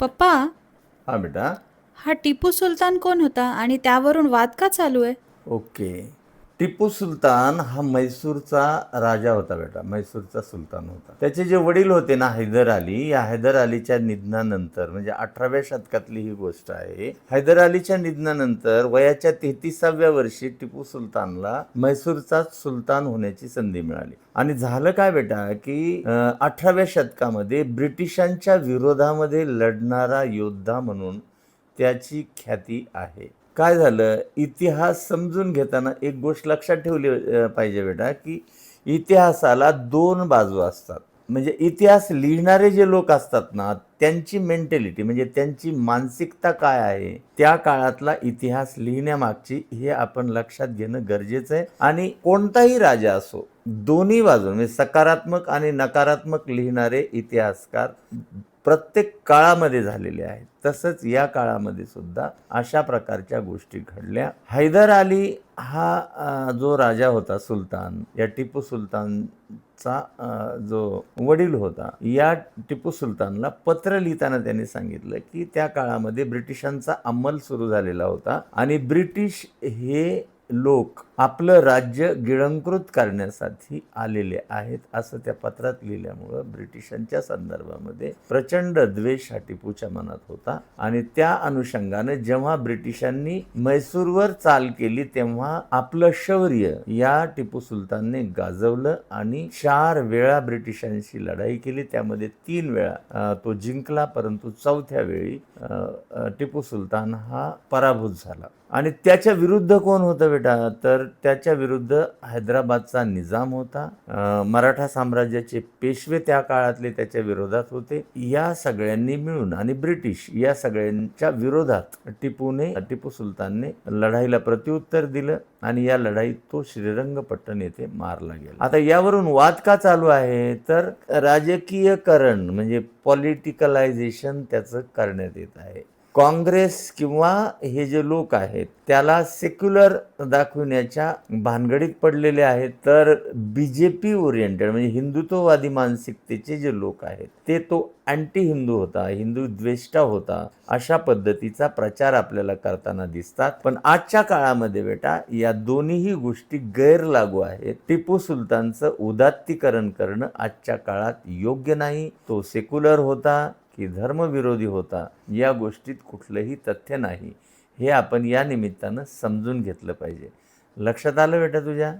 पप्पा, हा बेटा. हा टिपू सुलतान कोण होता आणि त्यावरून वाद का चालू आहे? ओके. टिपू सुलतान हा म्हैसूरचा राजा होता बेटा, म्हैसूरचा सुलतान होता. त्याचे जे वडील होते ना हैदर अली, या हैदर अलीच्या निधनानंतर, म्हणजे 18व्या शतकातली ही गोष्ट आहे. हैदर अलीच्या निधनानंतर वयाच्या 33व्या वर्षी टिपू सुलतानला म्हैसूरचा सुलतान होण्याची संधी मिळाली. आणि झालं काय बेटा की 18व्या शतकामध्ये ब्रिटिशांच्या विरोधामध्ये लढणारा योद्धा म्हणून त्याची ख्याती आहे. काय झालं, इतिहास समजून घेताना एक गोष्ट लक्षात ठेवली पाहिजे बेटा, की इतिहासाला दोन बाजू असतात. म्हणजे इतिहास लिहिणारे जे लोक असतात ना, त्यांची मेंटॅलिटी म्हणजे त्यांची मानसिकता काय आहे, त्या काळातला इतिहास लिहिण्यामागची हे आपण लक्षात घेणं गरजेचं आहे. आणि कोणताही राजा असो, दोन्ही बाजू म्हणजे सकारात्मक आणि नकारात्मक लिहिणारे इतिहासकार प्रत्येक काळामध्ये झालेले आहेत. तसंच या काळामध्ये सुद्धा अशा प्रकारच्या गोष्टी घडल्या. हैदर अली हा जो राजा होता सुलतान, या टिपू सुलतानचा जो वडील होता, या टिपू सुलतानला पत्र लिहिताना त्यांनी सांगितलं की त्या काळामध्ये ब्रिटिशांचा अंमल सुरू झालेला होता आणि ब्रिटिश हे लोक आपलं राज्य गिळंकृत करण्यासाठी आलेले आहेत असं त्या पत्रात लिहिल्यामुळं ब्रिटिशांच्या संदर्भामध्ये प्रचंड द्वेष हा टिपूच्या मनात होता. आणि त्या अनुषंगाने जेव्हा ब्रिटिशांनी म्हैसूरवर चाल केली तेव्हा आपलं शौर्य या टिपू सुलतानने गाजवलं आणि 4 वेळा ब्रिटिशांशी लढाई केली. त्यामध्ये 3 वेळा तो जिंकला, परंतु 4थ्या वेळी टिपू सुलतान हा पराभूत झाला. आणि त्याच्या विरुद्ध कोण होतं बेटा, तर त्याच्या विरुद्ध हैदराबादचा निजाम होता. मराठा साम्राज्याचे पेशवे त्या काळातले त्याच्या विरोधात होते. या सगळ्यांनी मिळून आणि ब्रिटिश या सगळ्यांच्या विरोधात टिपू सुलतानने लढाईला प्रत्युत्तर दिलं आणि या लढाईत तो श्रीरंगपट्टण येथे मारला गेला. आता यावरून वाद का चालू आहे, तर राजकीयकरण म्हणजे पॉलिटिकलायझेशन त्याचं करण्यात येत आहे. काँग्रेस किंवा हे जे लोक आहेत त्याला सेक्युलर दाखवण्याच्या भानगडीत पडलेले आहेत, तर BJP ओरिएंटेड म्हणजे हिंदुत्ववादी मानसिकतेचे जे लोक आहेत ते तो अँटी हिंदू होता, हिंदू द्वेष्टा होता, अशा पद्धतीचा प्रचार आपल्याला करताना दिसतात. पण आजच्या काळामध्ये बेटा या दोन्हीही गोष्टी गैरलागू आहेत. टिपू सुलतानचं उदात्तीकरण करणं आजच्या काळात योग्य नाही. तो सेक्युलर होता की धर्मविरोधी होता या गोष्टीत कुठलंही तथ्य नाही. हे आपण या निमित्तानं समजून घेतलं पाहिजे. लक्षात आलं बेटा तुझ्या?